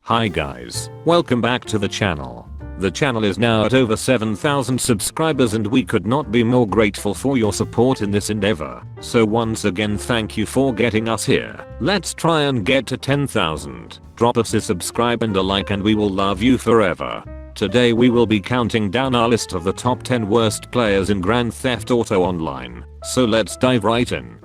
Hi guys, welcome back to the channel. The channel is now at over 7,000 subscribers and we could not be more grateful for your support in this endeavor. So once again thank you for getting us here. Let's try and get to 10,000. Drop us a subscribe and a like and we will love you forever. Today we will be counting down our list of the top 10 worst players in Grand Theft Auto Online. So let's dive right in.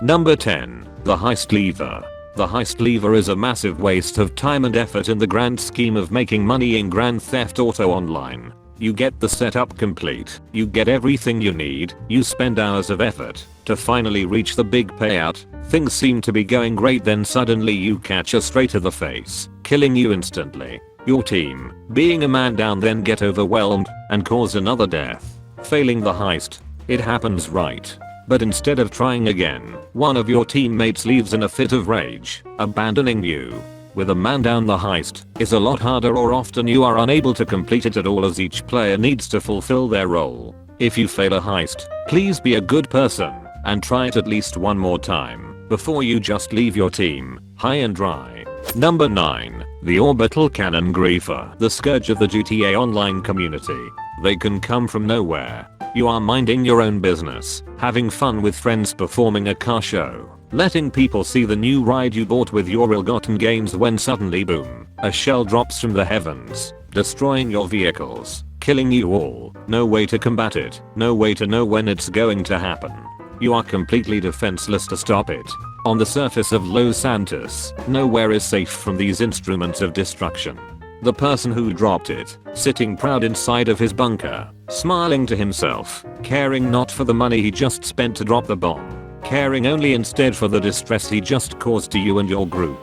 Number 10. The Heist Lever. The heist lever is a massive waste of time and effort in the grand scheme of making money in Grand Theft Auto Online. You get the setup complete, you get everything you need, you spend hours of effort to finally reach the big payout. Things seem to be going great, then suddenly you catch a straight to the face, killing you instantly. Your team, being a man down, then get overwhelmed and cause another death, failing the heist. It happens, right? But instead of trying again, one of your teammates leaves in a fit of rage, abandoning you. With a man down, the heist is a lot harder, or often you are unable to complete it at all, as each player needs to fulfill their role. If you fail a heist, please be a good person and try it at least one more time before you just leave your team high and dry. Number 9. The Orbital Cannon Griefer. The scourge of the GTA Online community. They can come from nowhere. You are minding your own business, having fun with friends, performing a car show, letting people see the new ride you bought with your ill-gotten gains, when suddenly boom, a shell drops from the heavens, destroying your vehicles, killing you all. No way to combat it, no way to know when it's going to happen. You are completely defenseless to stop it. On the surface of Los Santos, nowhere is safe from these instruments of destruction. The person who dropped it, sitting proud inside of his bunker, smiling to himself, caring not for the money he just spent to drop the bomb, caring only instead for the distress he just caused to you and your group.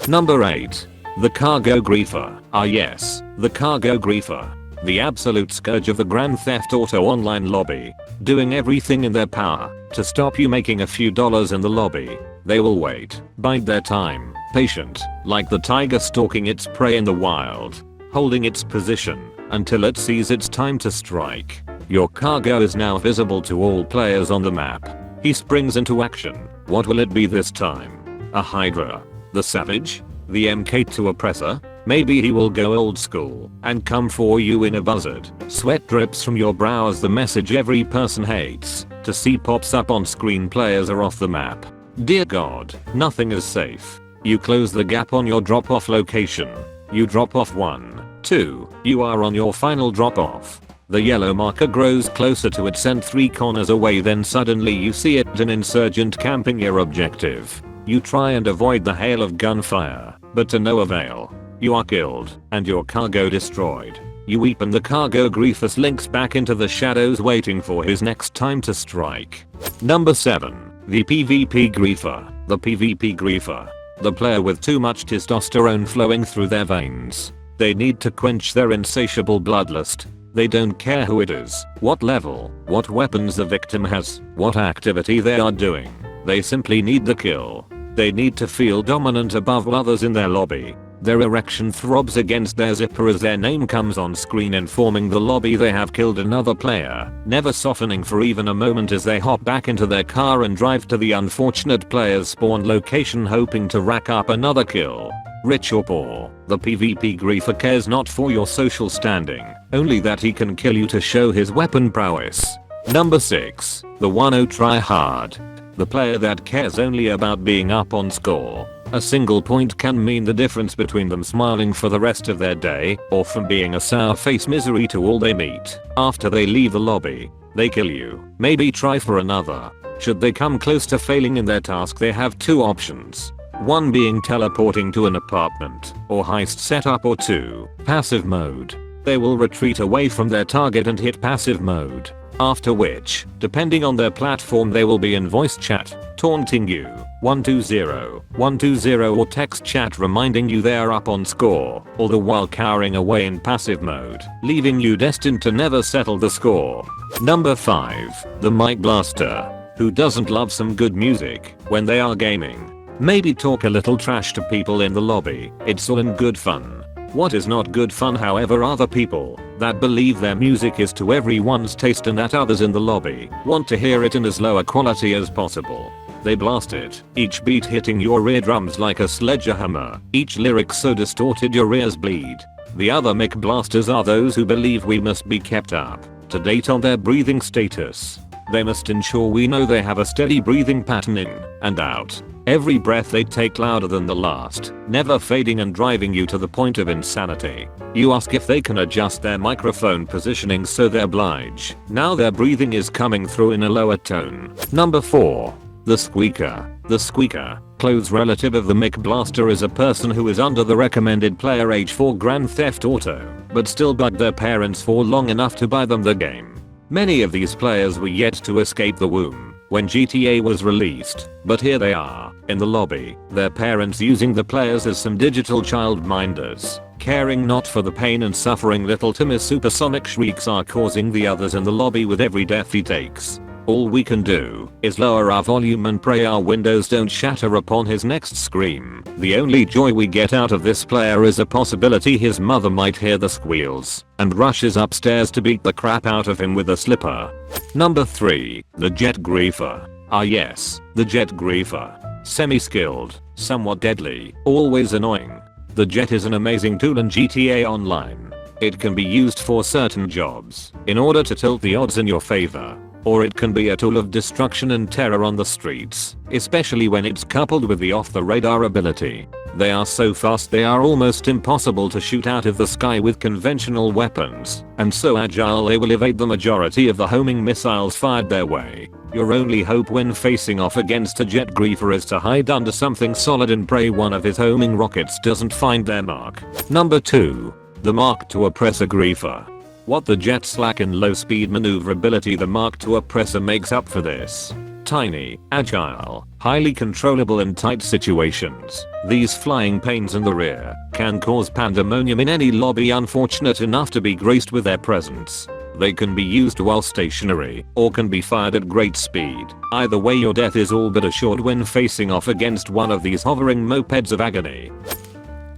Number 8. The Cargo Griefer. Ah yes, the Cargo Griefer. The absolute scourge of the Grand Theft Auto Online lobby, doing everything in their power to stop you making a few dollars in the lobby. They will wait, bide their time, patient, like the tiger stalking its prey in the wild, holding its position until it sees it's time to strike. Your cargo is now visible to all players on the map. He springs into action. What will it be this time? A Hydra? The Savage? The MK2 Oppressor? Maybe he will go old school and come for you in a buzzard. Sweat drips from your brow as the message every person hates to see pops up on screen. Players are off the map. Dear God, nothing is safe. You close the gap on your drop-off location. You drop off 1, 2, you are on your final drop-off. The yellow marker grows closer to its end 3 corners away, then suddenly you see it, an insurgent camping your objective. You try and avoid the hail of gunfire, but to no avail. You are killed, and your cargo destroyed. You weep and the Cargo Griefer slinks back into the shadows, waiting for his next time to strike. Number 7. The PvP Griefer. The PvP Griefer. The player with too much testosterone flowing through their veins. They need to quench their insatiable bloodlust. They don't care who it is, what level, what weapons the victim has, what activity they are doing. They simply need the kill. They need to feel dominant above others in their lobby. Their erection throbs against their zipper as their name comes on screen, informing the lobby they have killed another player, never softening for even a moment as they hop back into their car and drive to the unfortunate player's spawn location, hoping to rack up another kill. Rich or poor, the PvP Griefer cares not for your social standing, only that he can kill you to show his weapon prowess. Number 6. The 1-0 Tryhard. The player that cares only about being up on score. A single point can mean the difference between them smiling for the rest of their day, or from being a sour face misery to all they meet. After they leave the lobby, they kill you. Maybe try for another. Should they come close to failing in their task, they have 2 options. 1 being teleporting to an apartment or heist setup, or 2, passive mode. They will retreat away from their target and hit passive mode. After which, depending on their platform, they will be in voice chat, taunting you, 120, 120, or text chat reminding you they are up on score, all the while cowering away in passive mode, leaving you destined to never settle the score. Number 5. The Mic Blaster. Who doesn't love some good music when they are gaming? Maybe talk a little trash to people in the lobby. It's all in good fun. What is not good fun, however, are the people that believe their music is to everyone's taste and that others in the lobby want to hear it in as low a quality as possible. They blast it, each beat hitting your eardrums like a sledgehammer, each lyric so distorted your ears bleed. The other mic blasters are those who believe we must be kept up to date on their breathing status. They must ensure we know they have a steady breathing pattern in and out. Every breath they take louder than the last, never fading and driving you to the point of insanity. You ask if they can adjust their microphone positioning so they oblige. Now their breathing is coming through in a lower tone. Number 4. The squeaker. The squeaker, close relative of the mic blaster, is a person who is under the recommended player age for Grand Theft Auto, but still bugged their parents for long enough to buy them the game. Many of these players were yet to escape the womb when GTA was released, but here they are, in the lobby, their parents using the players as some digital childminders, caring not for the pain and suffering little Timmy's supersonic shrieks are causing the others in the lobby with every death he takes. All we can do is lower our volume and pray our windows don't shatter upon his next scream. The only joy we get out of this player is a possibility his mother might hear the squeals and rushes upstairs to beat the crap out of him with a slipper. Number 3. The jet griefer. Ah yes, the jet griefer. Semi-skilled, somewhat deadly, always annoying. The jet is an amazing tool in GTA Online. It can be used for certain jobs in order to tilt the odds in your favor. Or it can be a tool of destruction and terror on the streets, especially when it's coupled with the off-the-radar ability. They are so fast they are almost impossible to shoot out of the sky with conventional weapons, and so agile they will evade the majority of the homing missiles fired their way. Your only hope when facing off against a jet griefer is to hide under something solid and pray one of his homing rockets doesn't find their mark. Number 2. The Mark II Oppressor griefer. What the jet's lack in low speed maneuverability, the Mark II Oppressor makes up for this. Tiny, agile, highly controllable in tight situations, these flying pains in the rear can cause pandemonium in any lobby unfortunate enough to be graced with their presence. They can be used while stationary or can be fired at great speed. Either way your death is all but assured when facing off against one of these hovering mopeds of agony.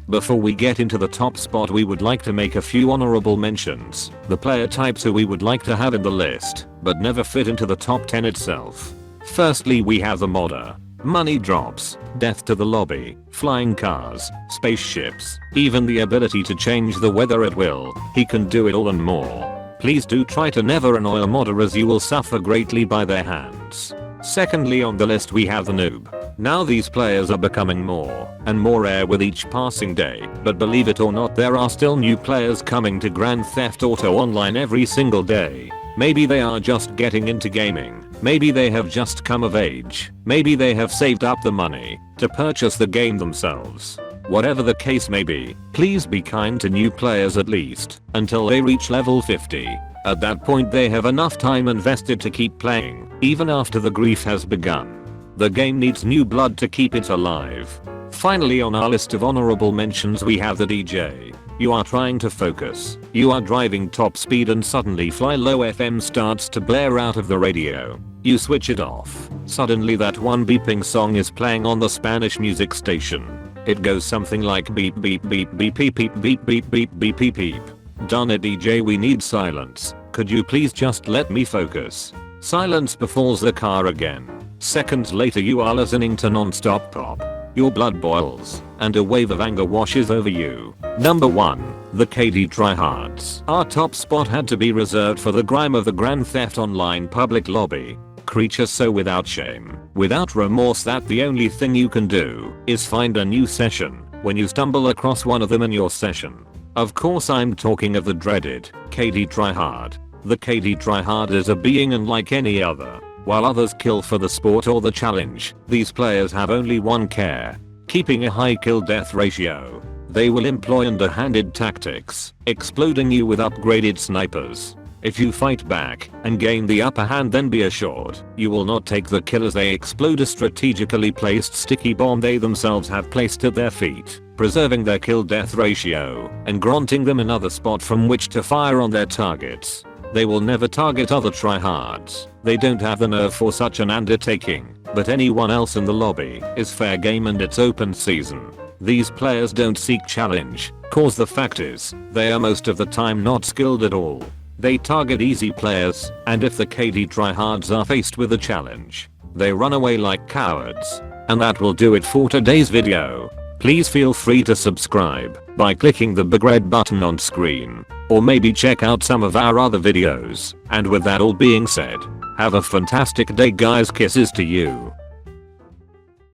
Before we get into the top spot, we would like to make a few honorable mentions. The player types who we would like to have in the list, but never fit into the top 10 itself. Firstly, we have the modder. Money drops, death to the lobby, flying cars, spaceships, even the ability to change the weather at will. He can do it all and more. Please do try to never annoy a modder as you will suffer greatly by their hands. Secondly on the list we have the noob. Now these players are becoming more and more rare with each passing day, but believe it or not there are still new players coming to Grand Theft Auto Online every single day. Maybe they are just getting into gaming, maybe they have just come of age, maybe they have saved up the money to purchase the game themselves. Whatever the case may be, please be kind to new players at least until they reach level 50. At that point they have enough time invested to keep playing, even after the grief has begun. The game needs new blood to keep it alive. Finally on our list of honorable mentions we have the DJ. You are trying to focus, you are driving top speed and suddenly Fly Low FM starts to blare out of the radio. You switch it off. Suddenly that one beeping song is playing on the Spanish music station. It goes something like beep beep beep beep beep beep beep beep beep beep beep beep. Darn it DJ, we need silence. Could you please just let me focus? Silence befalls the car again. Seconds later you are listening to non-stop pop. Your blood boils, and a wave of anger washes over you. Number 1. The KD Tryhards. Our top spot had to be reserved for the grime of the Grand Theft Online public lobby. Creatures so without shame, without remorse that the only thing you can do is find a new session when you stumble across one of them in your session. Of course I'm talking of the dreaded KD Tryhard. The KD Tryhard is a being unlike any other. While others kill for the sport or the challenge, these players have only one care: keeping a high kill-death ratio. They will employ underhanded tactics, exploding you with upgraded snipers. If you fight back and gain the upper hand, then be assured you will not take the kill as they explode a strategically placed sticky bomb they themselves have placed at their feet, preserving their kill-death ratio and granting them another spot from which to fire on their targets. They will never target other tryhards. They don't have the nerve for such an undertaking, but anyone else in the lobby is fair game and it's open season. These players don't seek challenge, cause the fact is, they are most of the time not skilled at all. They target easy players, and if the KD Tryhards are faced with a challenge, They run away like cowards. And that will do it for today's video. Please feel free to subscribe by clicking the big red button on screen, or maybe check out some of our other videos. And with that all being said, have a fantastic day guys, kisses to you.